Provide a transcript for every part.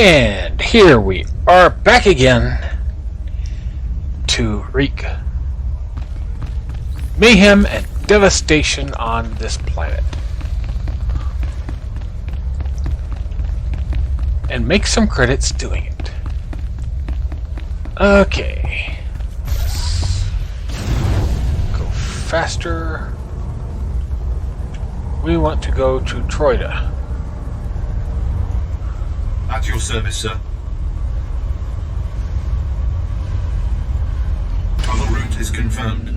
And here we are back again to wreak mayhem and devastation on this planet. And make some credits doing it. Okay. Let's go faster. We want to go to Troida. At your service, sir. Travel route is confirmed.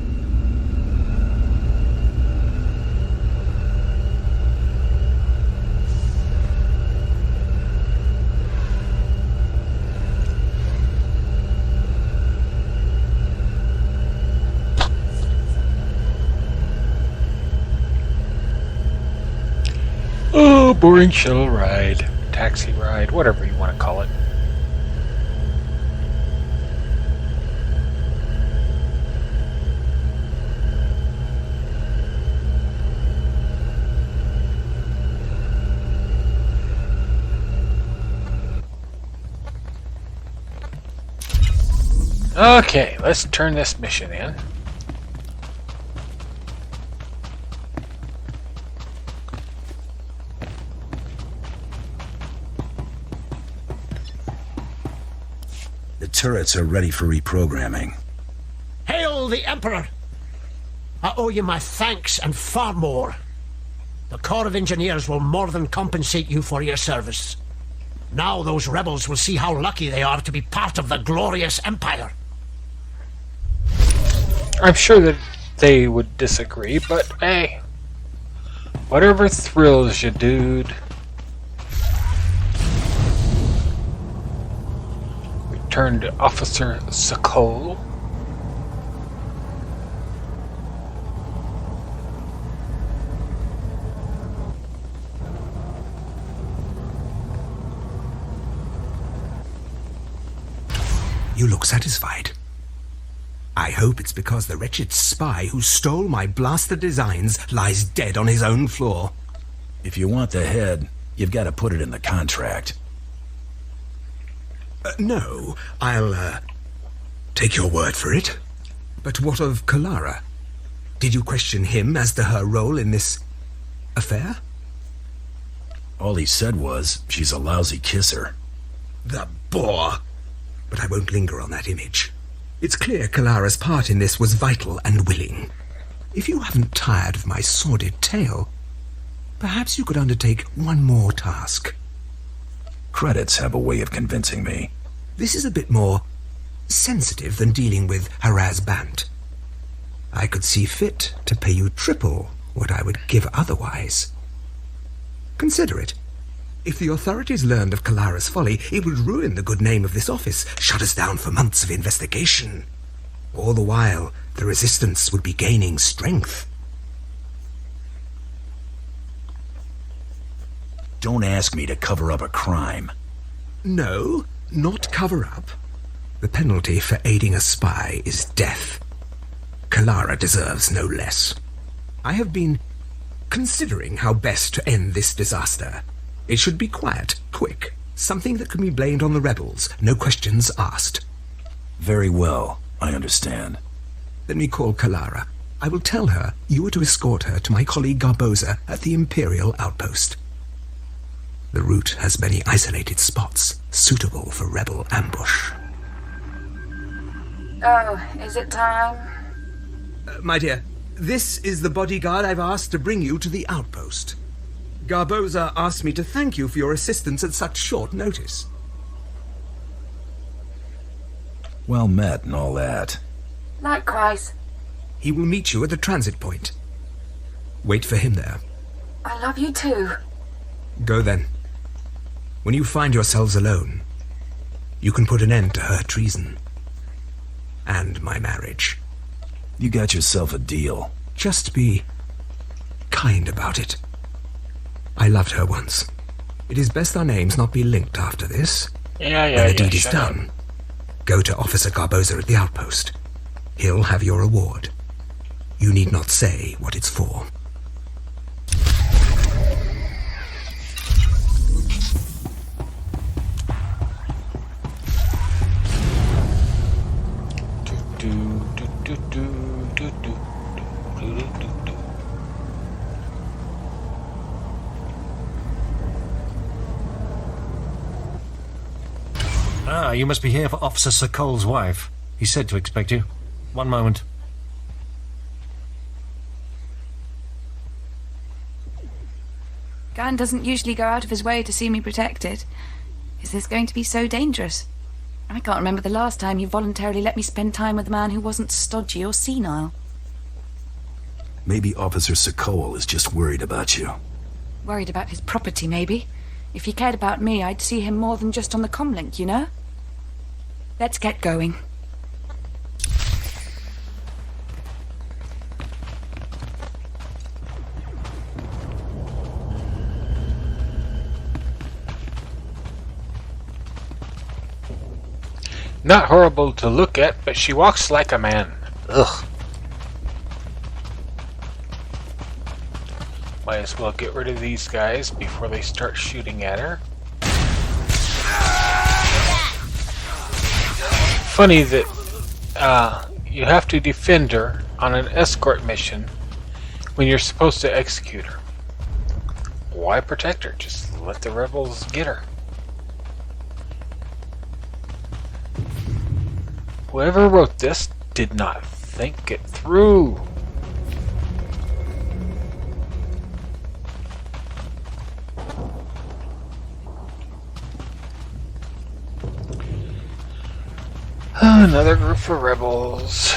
Oh, boring shuttle ride. Taxi ride, whatever you want to call it. Okay, let's turn this mission in. The turrets are ready for reprogramming. Hail the Emperor! I owe you my thanks and far more. The Corps of Engineers will more than compensate you for your service. Now those rebels will see how lucky they are to be part of the glorious Empire. I'm sure that they would disagree, but hey, whatever thrills you, dude. Turn to Officer Sokol. You look satisfied. I hope it's because the wretched spy who stole my blaster designs lies dead on his own floor. If you want the head, you've got to put it in the contract. No, I'll, take your word for it. But what of Kalara? Did you question him as to her role in this affair? All he said was, she's a lousy kisser. The bore! But I won't linger on that image. It's clear Kalara's part in this was vital and willing. If you haven't tired of my sordid tale, perhaps you could undertake one more task. Credits have a way of convincing me. This is a bit more sensitive than dealing with Haraz Bant. I could see fit to pay you triple what I would give otherwise. Consider it. If the authorities learned of Kalara's folly, it would ruin the good name of this office, shut us down for months of investigation. All the while, the resistance would be gaining strength. Don't ask me to cover up a crime. No, not cover up. The penalty for aiding a spy is death. Kalara deserves no less. I have been considering how best to end this disaster. It should be quiet, quick, something that can be blamed on the rebels, no questions asked. Very well, I understand. Let me call Kalara. I will tell her you are to escort her to my colleague Garboza at the Imperial outpost. The route has many isolated spots, suitable for rebel ambush. Oh, is it time? My dear, this is the bodyguard I've asked to bring you to the outpost. Garboza asked me to thank you for your assistance at such short notice. Well met and all that. Likewise. He will meet you at the transit point. Wait for him there. I love you too. Go then. When you find yourselves alone, you can put an end to her treason. And my marriage. You got yourself a deal. Just be kind about it. I loved her once. It is best our names not be linked after this. Yeah, when the deed is done, go to Officer Garboza at the outpost. He'll have your reward. You need not say what it's for. Ah, you must be here for Officer Sir Cole's wife. He said to expect you. One moment. Gunn doesn't usually go out of his way to see me protected. Is this going to be so dangerous? I can't remember the last time you voluntarily let me spend time with a man who wasn't stodgy or senile. Maybe Officer Sir Cole is just worried about you. Worried about his property, maybe. If he cared about me, I'd see him more than just on the comlink, you know? Let's get going. Not horrible to look at, but she walks like a man. Ugh. Might as well get rid of these guys before they start shooting at her. Funny that you have to defend her on an escort mission when you're supposed to execute her. Why protect her? Just let the rebels get her. Whoever wrote this did not think it through. Another group of rebels.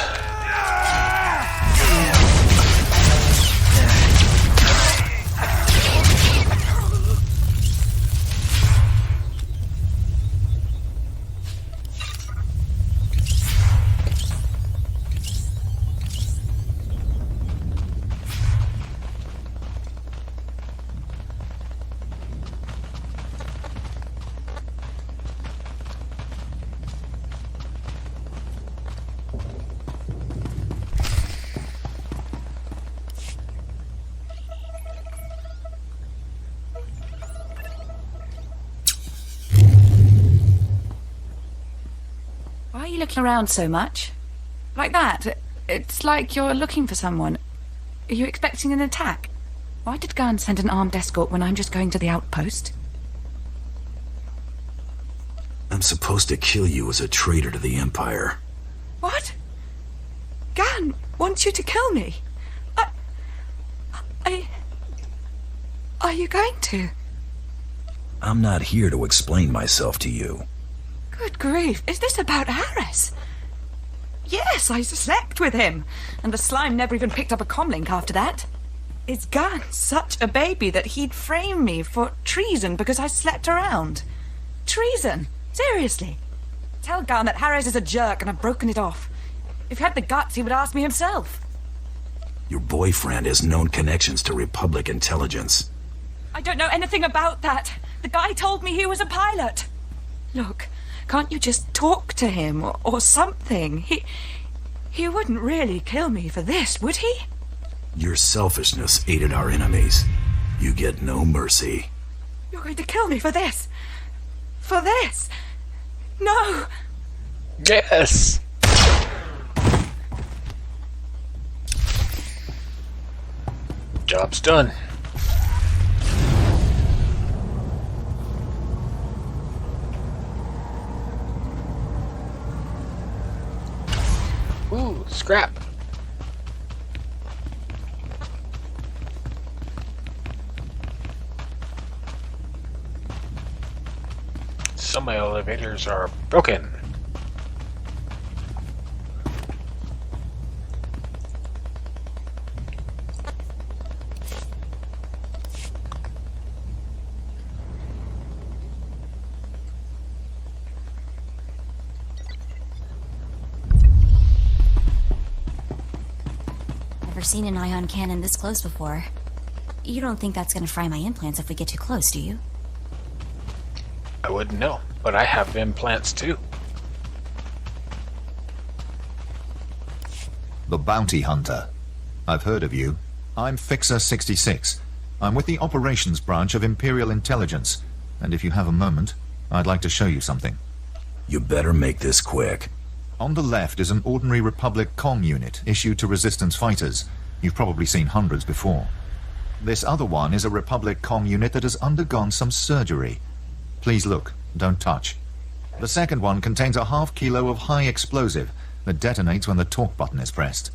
Why are you looking around so much? Like that? It's like you're looking for someone. Are you expecting an attack? Why did Gunn send an armed escort when I'm just going to the outpost? I'm supposed to kill you as a traitor to the Empire. What? Gunn wants you to kill me? Are you going to? I'm not here to explain myself to you. Good grief, is this about Harris? Yes, I slept with him, and the slime never even picked up a comlink after that. Is Gunn such a baby that he'd frame me for treason because I slept around? Treason? Seriously? Tell Gunn that Harris is a jerk and I've broken it off. If he had the guts, he would ask me himself. Your boyfriend has known connections to Republic intelligence. I don't know anything about that. The guy told me he was a pilot. Look, can't you just talk to him or something? He wouldn't really kill me for this, would he? Your selfishness aided our enemies. You get no mercy. You're going to kill me for this? For this? No! Yes! Job's done. Ooh, scrap. Some of my elevators are broken. Never seen an ion cannon this close before. You don't think that's gonna fry my implants if we get too close, do you? I wouldn't know, but I have implants too. The Bounty Hunter. I've heard of you. I'm Fixer 66. I'm with the Operations Branch of Imperial Intelligence, and if you have a moment, I'd like to show you something. You better make this quick. On the left is an ordinary Republic comm unit issued to Resistance fighters. You've probably seen hundreds before. This other one is a Republic comm unit that has undergone some surgery. Please look, don't touch. The second one contains a ½ kilo of high explosive that detonates when the talk button is pressed.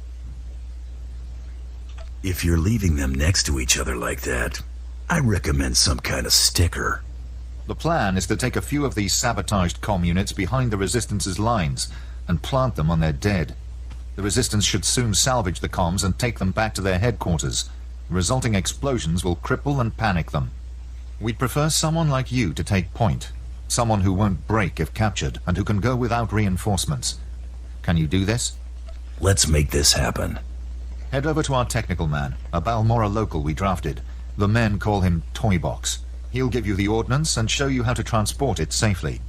If you're leaving them next to each other like that, I recommend some kind of sticker. The plan is to take a few of these sabotaged comm units behind the Resistance's lines and plant them on their dead. The Resistance should soon salvage the comms and take them back to their headquarters. The resulting explosions will cripple and panic them. We'd prefer someone like you to take point. Someone who won't break if captured and who can go without reinforcements. Can you do this? Let's make this happen. Head over to our technical man, a Balmora local we drafted. The men call him Toybox. He'll give you the ordnance and show you how to transport it safely.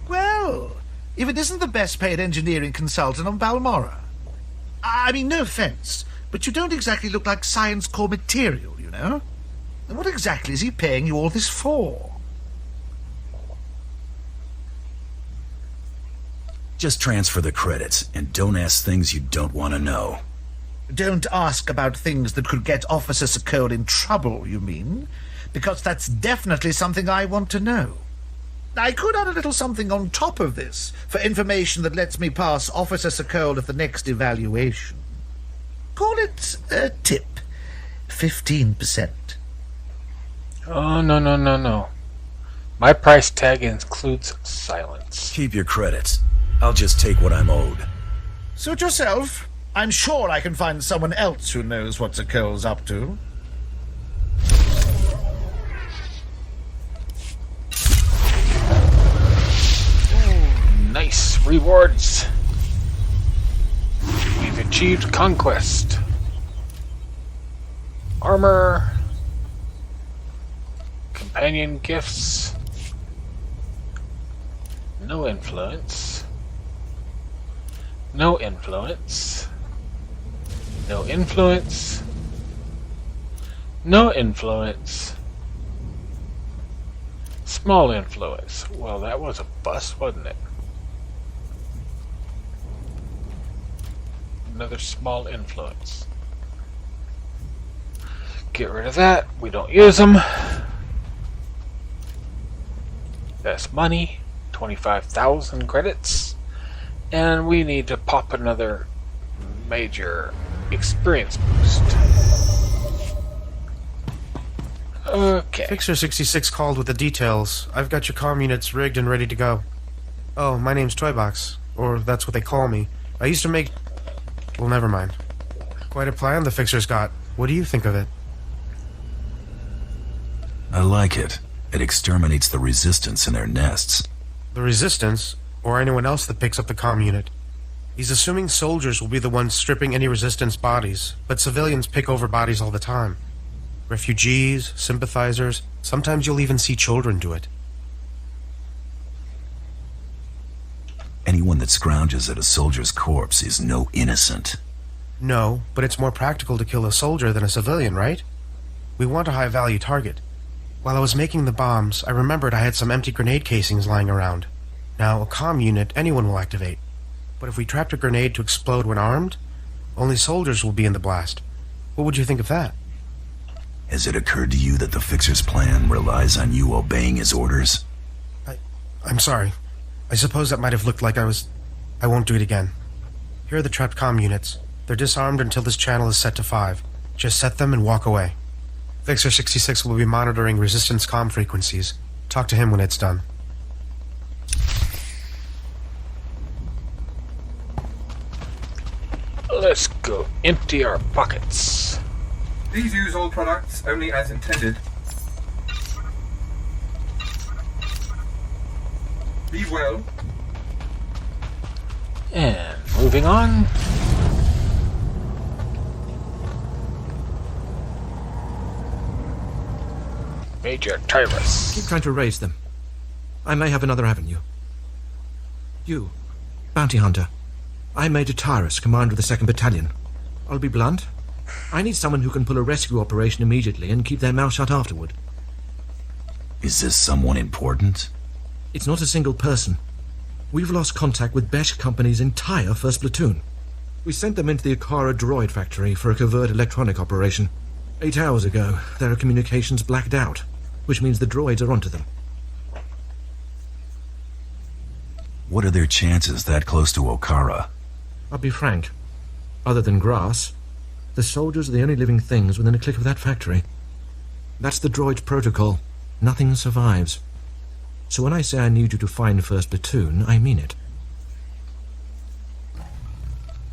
Well, if it isn't the best paid engineering consultant on Balmora. I mean, no offense, but you don't exactly look like science core material, you know? And what exactly is he paying you all this for? Just transfer the credits, and don't ask things you don't want to know. Don't ask about things that could get Officer Sokol in trouble, you mean? Because that's definitely something I want to know. I could add a little something on top of this, for information that lets me pass Officer Sokol at the next evaluation. Call it a tip. 15%. Oh, no. My price tag includes silence. Keep your credits. I'll just take what I'm owed. Suit yourself. I'm sure I can find someone else who knows what Sokol's up to. Nice rewards. We've achieved conquest. Armor. Companion gifts. No influence. No influence. No influence. No influence. Small influence. Well, that was a bust, wasn't it? Another small influence. Get rid of that. We don't use them. That's money. 25,000 credits. And we need to pop another major experience boost. Okay. Fixer 66 called with the details. I've got your comm units rigged and ready to go. Oh, my name's Toybox. Or that's what they call me. I used to make... Well, never mind. Quite a plan the Fixer's got. What do you think of it? I like it. It exterminates the Resistance in their nests. The Resistance? Or anyone else that picks up the comm unit. He's assuming soldiers will be the ones stripping any Resistance bodies, but civilians pick over bodies all the time. Refugees, sympathizers, sometimes you'll even see children do it. Anyone that scrounges at a soldier's corpse is no innocent. No, but it's more practical to kill a soldier than a civilian, right? We want a high-value target. While I was making the bombs, I remembered I had some empty grenade casings lying around. Now, a comm unit anyone will activate. But if we trapped a grenade to explode when armed, only soldiers will be in the blast. What would you think of that? Has it occurred to you that the Fixer's plan relies on you obeying his orders? I'm sorry. I suppose that might have looked like I won't do it again. Here are the trapped comm units. They're disarmed until this channel is set to 5. Just set them and walk away. Fixer 66 will be monitoring Resistance comm frequencies. Talk to him when it's done. Let's go empty our pockets. Please use all products only as intended. Be well. And moving on. Major Tyrus. Keep trying to raise them. I may have another avenue. You, bounty hunter. I'm Major Tyrus, commander of the 2nd Battalion. I'll be blunt. I need someone who can pull a rescue operation immediately and keep their mouth shut afterward. Is this someone important? It's not a single person. We've lost contact with Besh Company's entire first platoon. We sent them into the Akara droid factory for a covert electronic operation. 8 hours ago, their communications blacked out, which means the droids are onto them. What are their chances that close to Okara? I'll be frank. Other than grass, the soldiers are the only living things within a click of that factory. That's the droid's protocol. Nothing survives. So when I say I need you to find first platoon, I mean it.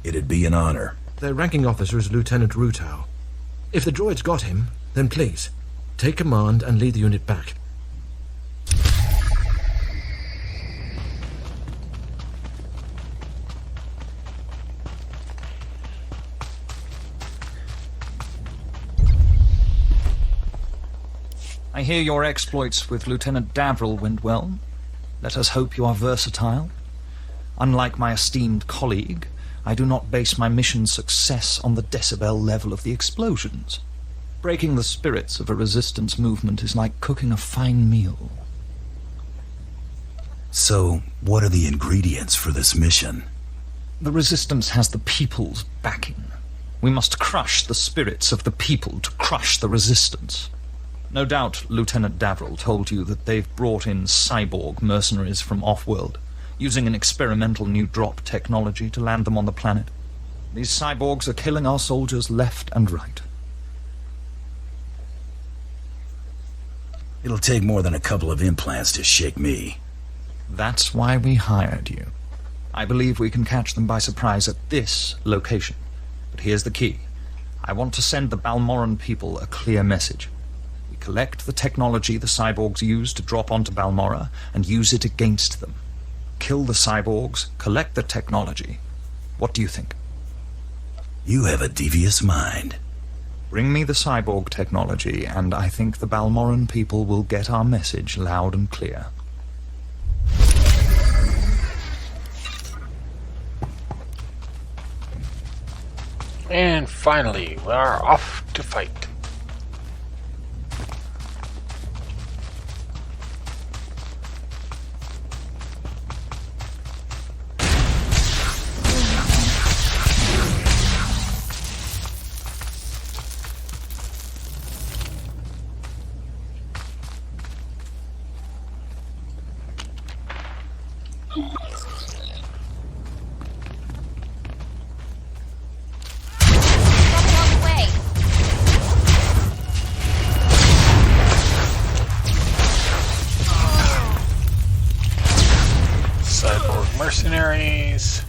It'd be an honor. Their ranking officer is Lieutenant Rutau. If the droid's got him, then please, take command and lead the unit back. I hear your exploits with Lieutenant Davril went well. Let us hope you are versatile. Unlike my esteemed colleague, I do not base my mission's success on the decibel level of the explosions. Breaking the spirits of a resistance movement is like cooking a fine meal. So, what are the ingredients for this mission? The resistance has the people's backing. We must crush the spirits of the people to crush the resistance. No doubt Lieutenant Davril told you that they've brought in cyborg mercenaries from off-world, using an experimental new drop technology to land them on the planet. These cyborgs are killing our soldiers left and right. It'll take more than a couple of implants to shake me. That's why we hired you. I believe we can catch them by surprise at this location. But here's the key. I want to send the Balmoran people a clear message. Collect the technology the cyborgs use to drop onto Balmora and use it against them. Kill the cyborgs, collect the technology. What do you think? You have a devious mind. Bring me the cyborg technology, and I think the Balmoran people will get our message loud and clear. And finally, we are off to fight. Cyborg mercenaries.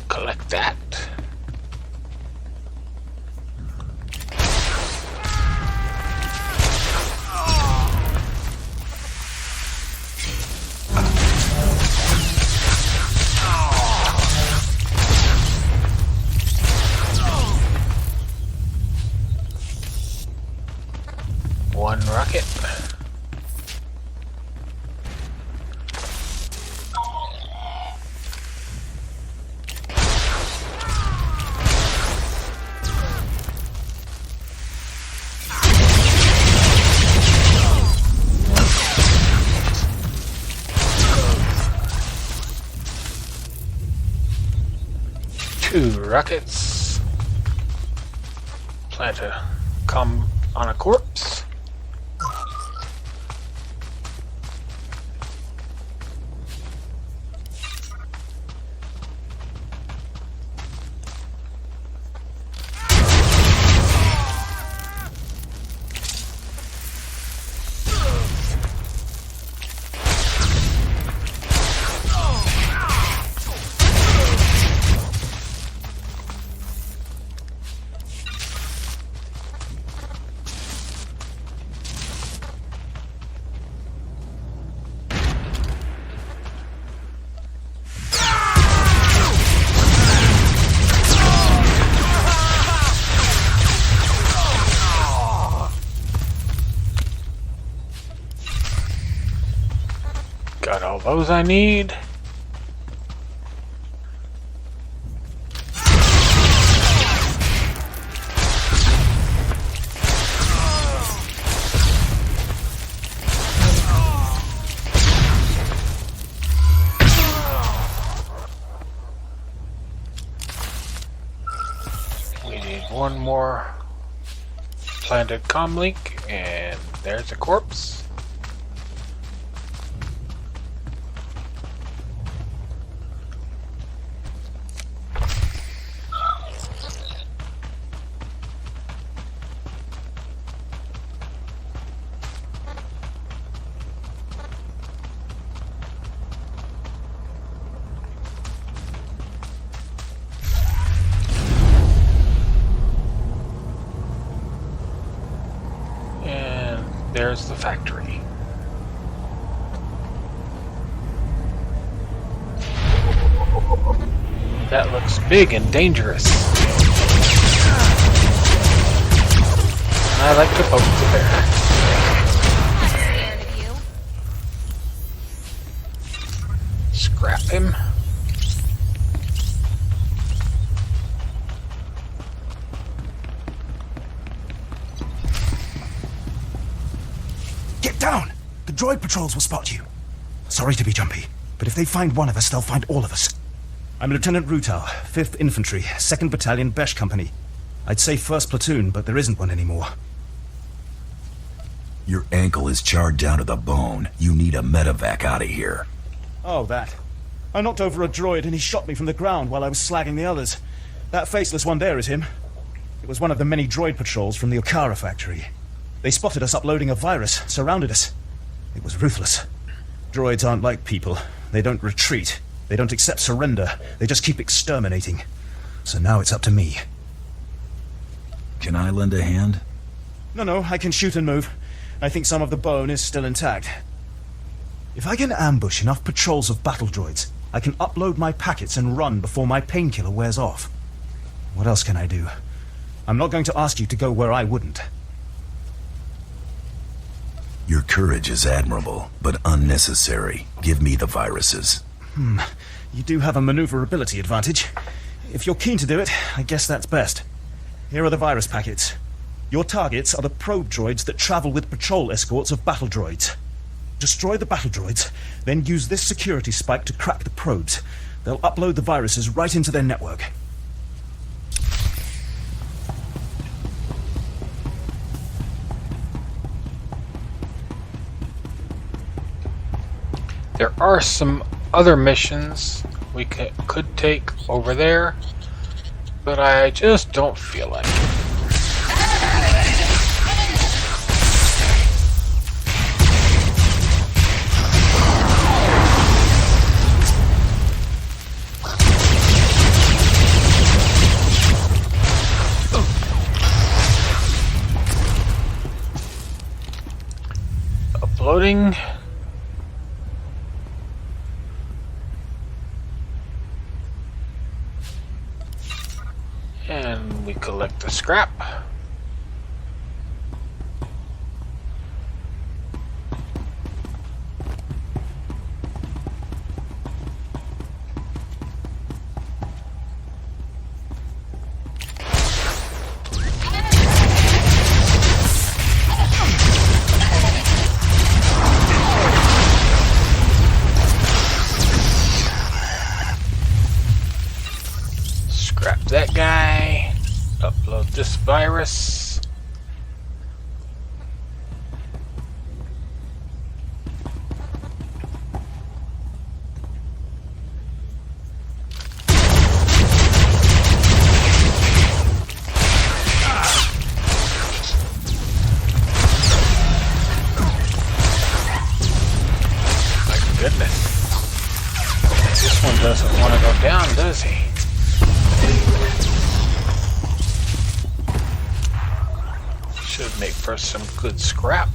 Collect that. One rocket. Two rockets. Plant a comm on a corpse. Got all those I need. need one more planted comm link, and there's a corpse. There's the factory. That looks big and dangerous. I like to poke the bear. Scrap him. Get down! The droid patrols will spot you. Sorry to be jumpy, but if they find one of us, they'll find all of us. I'm Lieutenant Rutal, 5th Infantry, 2nd Battalion, Besh Company. I'd say 1st Platoon, but there isn't one anymore. Your ankle is charred down to the bone. You need a medevac out of here. Oh, that. I knocked over a droid and he shot me from the ground while I was slagging the others. That faceless one there is him. It was one of the many droid patrols from the Okara factory. They spotted us uploading a virus, surrounded us. It was ruthless. Droids aren't like people. They don't retreat. They don't accept surrender. They just keep exterminating. So now it's up to me. Can I lend a hand? No, I can shoot and move. I think some of the bone is still intact. If I can ambush enough patrols of battle droids, I can upload my packets and run before my painkiller wears off. What else can I do? I'm not going to ask you to go where I wouldn't. Your courage is admirable, but unnecessary. Give me the viruses. You do have a maneuverability advantage. If you're keen to do it, I guess that's best. Here are the virus packets. Your targets are the probe droids that travel with patrol escorts of battle droids. Destroy the battle droids, then use this security spike to crack the probes. They'll upload the viruses right into their network. There are some other missions we could take over there, but I just don't feel like it. Uploading. And we collect the scrap. Scrap that guy. Upload this virus. My goodness. This one doesn't want to go down, does he? Should make for some good scrap.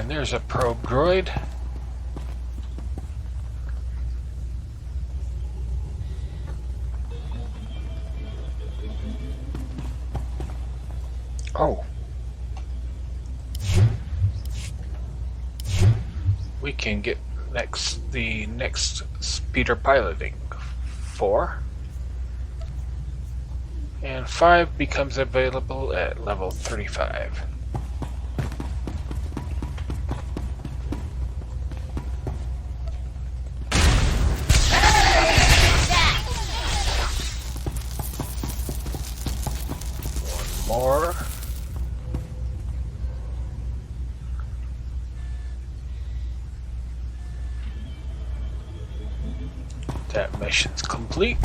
And there's a probe droid. Oh. We can get the next speeder piloting. 4. And 5 becomes available at level 35. One more. That mission's complete.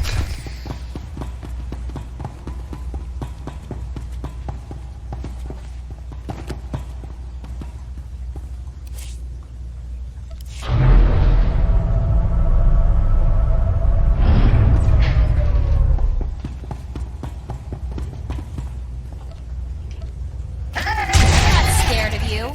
Scared of you?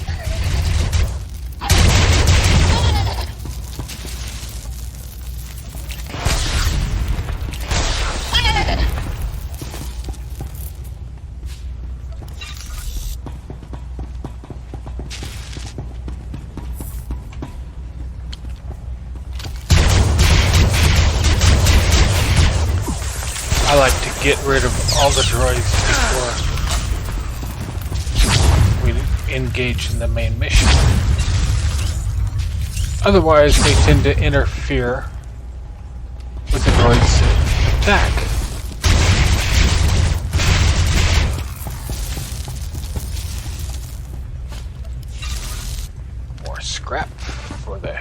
I like to get rid of all the droids before we engage in the main mission. Otherwise, they tend to interfere with the droids' attack. More scrap for the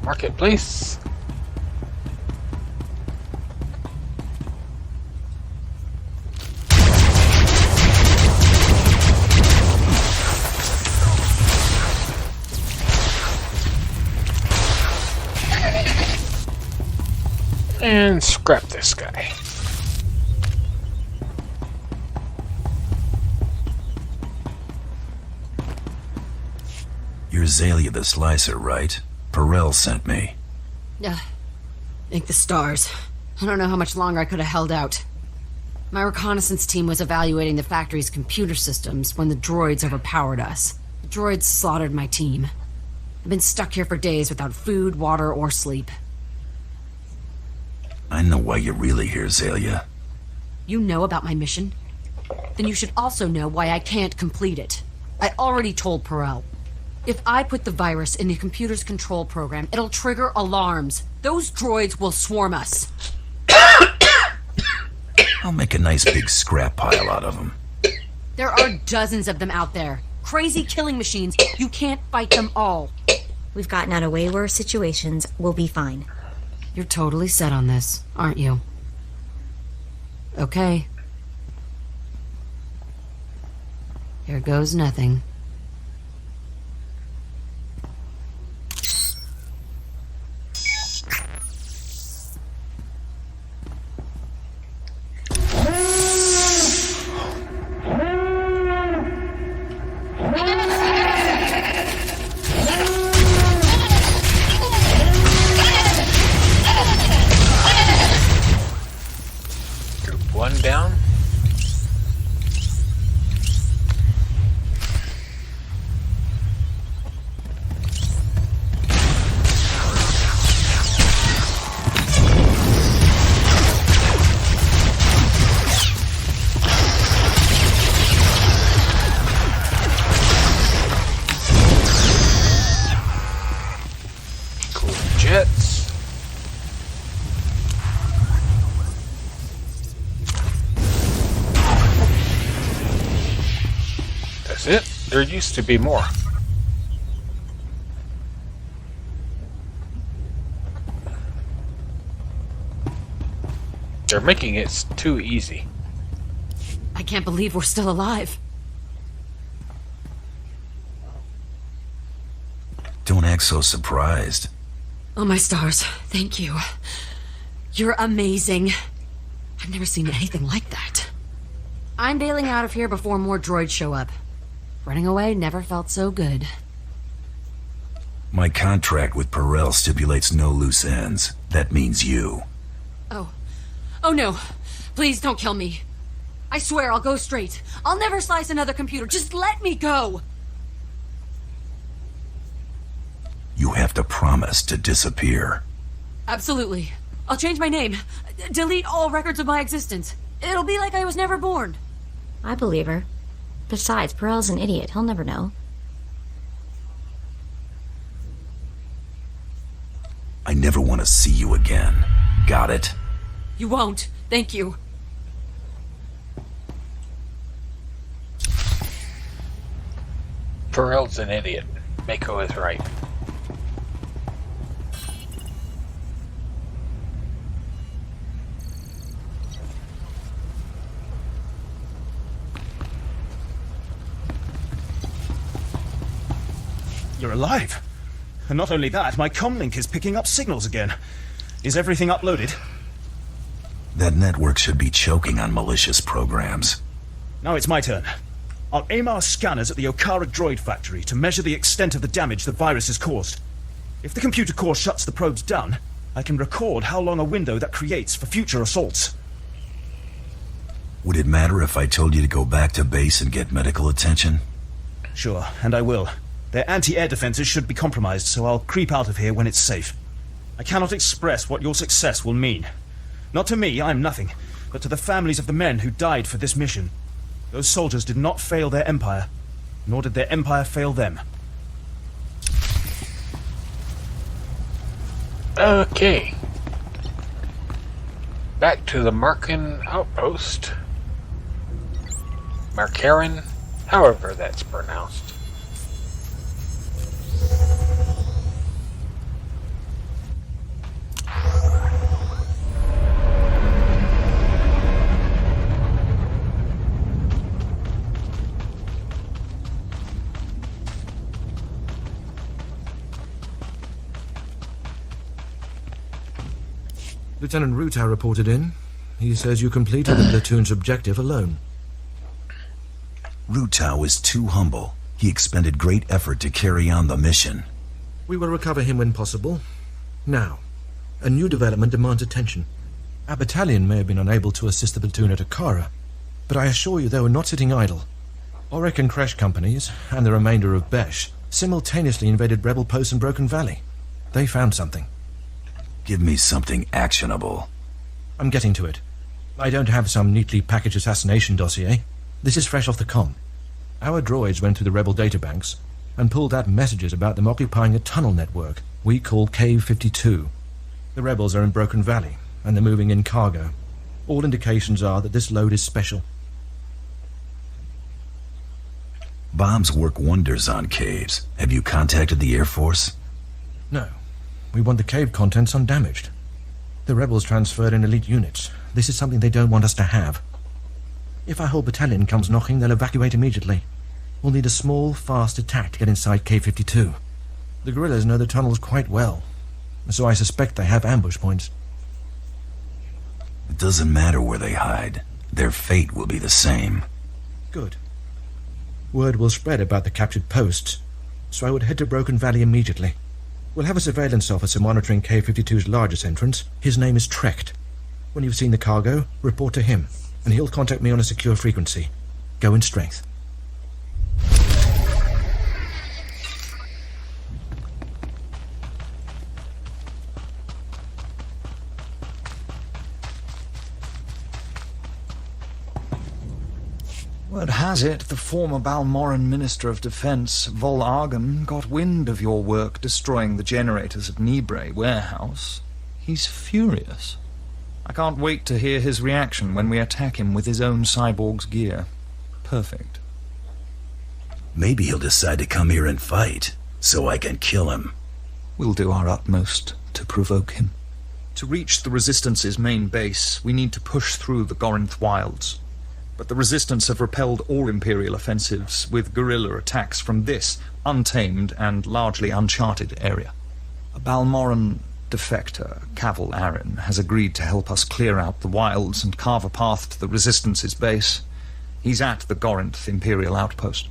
marketplace. And scrap this guy. You're Zalia the Slicer, right? Perel sent me. Thank the stars. I don't know how much longer I could have held out. My reconnaissance team was evaluating the factory's computer systems when the droids overpowered us. The droids slaughtered my team. I've been stuck here for days without food, water, or sleep. I know why you're really here, Zalia. You know about my mission? Then you should also know why I can't complete it. I already told Perel. If I put the virus in the computer's control program, it'll trigger alarms. Those droids will swarm us. I'll make a nice big scrap pile out of them. There are dozens of them out there. Crazy killing machines. You can't fight them all. We've gotten out of way worse situations. We'll be fine. You're totally set on this, aren't you? Okay. Here goes nothing. One down. Cool jets. That's it. There used to be more. They're making it too easy. I can't believe we're still alive. Don't act so surprised. Oh, my stars. Thank you. You're amazing. I've never seen anything like that. I'm bailing out of here before more droids show up. Running away never felt so good. My contract with Perel stipulates no loose ends. That means you. Oh. Oh no. Please don't kill me. I swear I'll go straight. I'll never slice another computer. Just let me go. You have to promise to disappear. Absolutely. I'll change my name. Delete all records of my existence. It'll be like I was never born. I believe her. Besides, Perel's an idiot. He'll never know. I never want to see you again. Got it? You won't. Thank you. Perel's an idiot. Mako is right. You're alive. And not only that, my comlink is picking up signals again. Is everything uploaded? That network should be choking on malicious programs. Now it's my turn. I'll aim our scanners at the Okara droid factory to measure the extent of the damage the virus has caused. If the computer core shuts the probes down, I can record how long a window that creates for future assaults. Would it matter if I told you to go back to base and get medical attention? Sure, and I will. Their anti-air defenses should be compromised, so I'll creep out of here when it's safe. I cannot express what your success will mean. Not to me, I'm nothing, but to the families of the men who died for this mission. Those soldiers did not fail their empire, nor did their empire fail them. Okay. Back to the Markan outpost. Markaran, however that's pronounced. Lieutenant Ruta reported in. He says you completed the platoon's objective alone. Ruta was too humble. He expended great effort to carry on the mission. We will recover him when possible. Now, a new development demands attention. Our battalion may have been unable to assist the platoon at Okara, but I assure you they were not sitting idle. Auric and Kresh companies, and the remainder of Besh, simultaneously invaded rebel posts in Broken Valley. They found something. Give me something actionable. I'm getting to it. I don't have some neatly packaged assassination dossier. This is fresh off the com. Our droids went through the rebel databanks and pulled out messages about them occupying a tunnel network we call Cave-52. The rebels are in Broken Valley, and they're moving in cargo. All indications are that this load is special. Bombs work wonders on caves. Have you contacted the Air Force? No. We want the cave contents undamaged. The rebels transferred in elite units. This is something they don't want us to have. If our whole battalion comes knocking, they'll evacuate immediately. We'll need a small, fast attack to get inside K-52. The guerrillas know the tunnels quite well, so I suspect they have ambush points. It doesn't matter where they hide. Their fate will be the same. Good. Word will spread about the captured posts, so I would head to Broken Valley immediately. We'll have a surveillance officer monitoring K-52's largest entrance. His name is Trecht. When you've seen the cargo, report to him, and he'll contact me on a secure frequency. Go in strength. Word has it, the former Balmoran Minister of Defense, Vol Argon, got wind of your work destroying the generators at Nibre warehouse. He's furious. I can't wait to hear his reaction when we attack him with his own cyborg's gear. Perfect. Maybe he'll decide to come here and fight, so I can kill him. We'll do our utmost to provoke him. To reach the Resistance's main base, we need to push through the Gorinth wilds. But the Resistance have repelled all Imperial offensives with guerrilla attacks from this untamed and largely uncharted area. A Balmoran defector, Cavil Aaron, has agreed to help us clear out the wilds and carve a path to the Resistance's base. He's at the Gorinth Imperial outpost.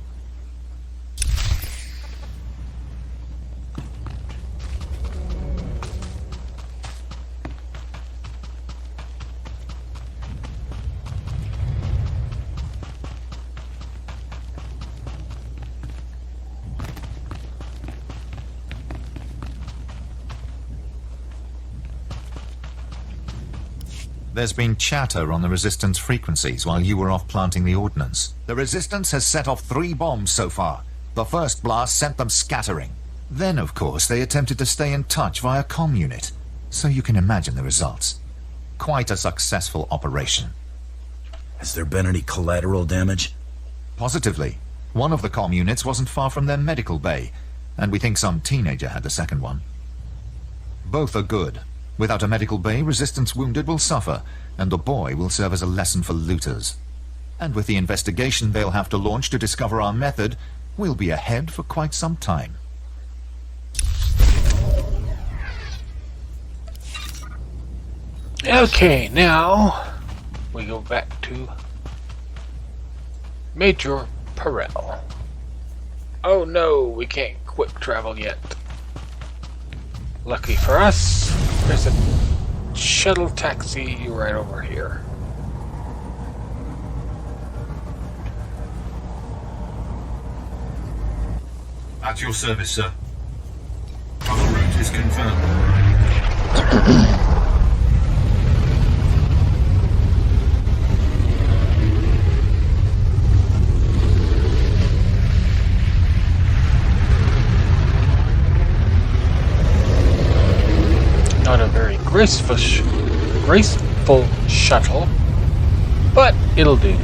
There's been chatter on the Resistance frequencies while you were off planting the ordnance. The Resistance has set off 3 bombs so far. The first blast sent them scattering. Then, of course, they attempted to stay in touch via comm unit. So you can imagine the results. Quite a successful operation. Has there been any collateral damage? Positively. One of the comm units wasn't far from their medical bay, and we think some teenager had the second one. Both are good. Without a medical bay, Resistance wounded will suffer, and the boy will serve as a lesson for looters. And with the investigation they'll have to launch to discover our method, we'll be ahead for quite some time. Okay, now we go back to Major Perel. Oh no, we can't quick travel yet. Lucky for us, there's a shuttle taxi right over here. At your service, sir. Travel route is confirmed. Not a very graceful shuttle, but it'll do.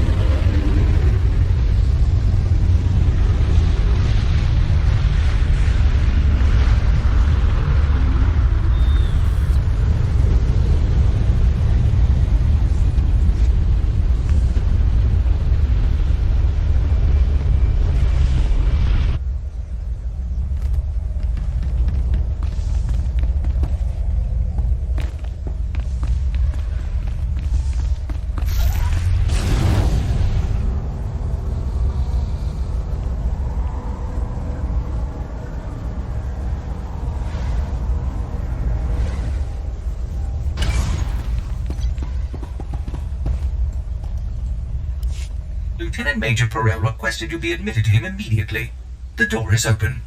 Lieutenant Major Perel requested you be admitted to him immediately. The door is open.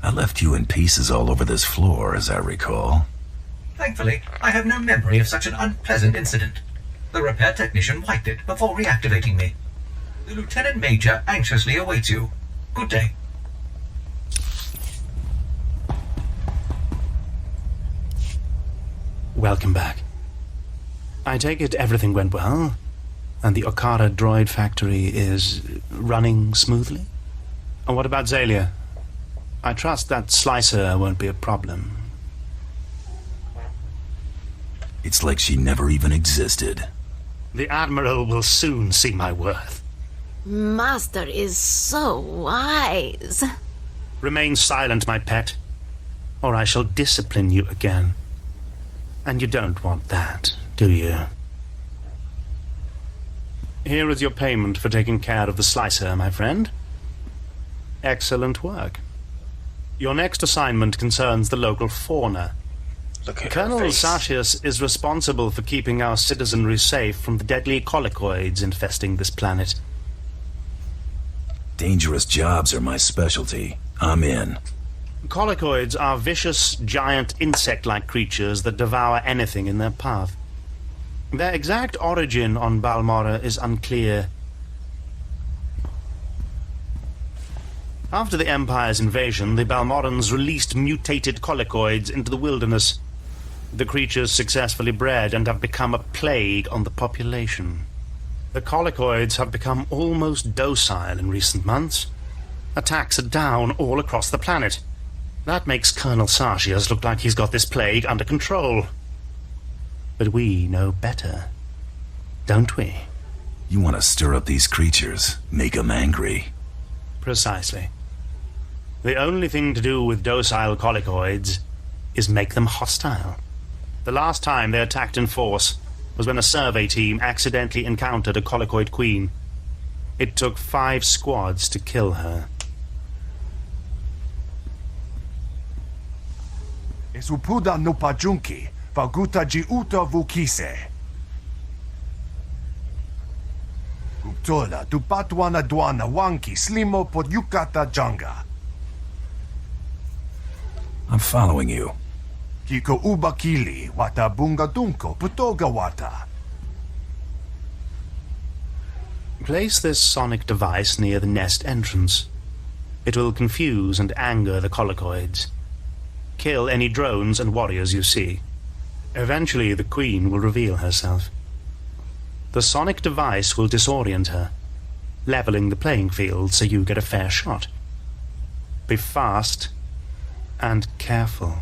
I left you in pieces all over this floor, as I recall. Thankfully, I have no memory of such an unpleasant incident. The repair technician wiped it before reactivating me. The Lieutenant Major anxiously awaits you. Good day. Welcome back. I take it everything went well, and the Okara droid factory is running smoothly? And what about Zalia? I trust that slicer won't be a problem. It's like she never even existed. The Admiral will soon see my worth. Master is so wise. Remain silent, my pet, or I shall discipline you again. And you don't want that, do you? Here is your payment for taking care of the slicer, my friend. Excellent work. Your next assignment concerns the local fauna. Colonel Sartius is responsible for keeping our citizenry safe from the deadly colicoids infesting this planet. Dangerous jobs are my specialty. I'm in. Colicoids are vicious, giant, insect-like creatures that devour anything in their path. Their exact origin on Balmora is unclear. After the Empire's invasion, the Balmorans released mutated colicoids into the wilderness. The creatures successfully bred and have become a plague on the population. The colicoids have become almost docile in recent months. Attacks are down all across the planet. That makes Colonel Sartius look like he's got this plague under control. But we know better, don't we? You want to stir up these creatures, make them angry. Precisely. The only thing to do with docile colicoids is make them hostile. The last time they attacked in force was when a survey team accidentally encountered a colicoid queen. It took 5 squads to kill her. Esupuda no pajunki, vaguta jiuta vukise. Uptola tupatwana dwana wanki slimo podyukata janga. I'm following you. Kiko ubakili wata bungadunko putoga wata. Place this sonic device near the nest entrance. It will confuse and anger the colicoids. Kill any drones and warriors you see. Eventually the queen will reveal herself. The sonic device will disorient her, leveling the playing field so you get a fair shot. Be fast and careful.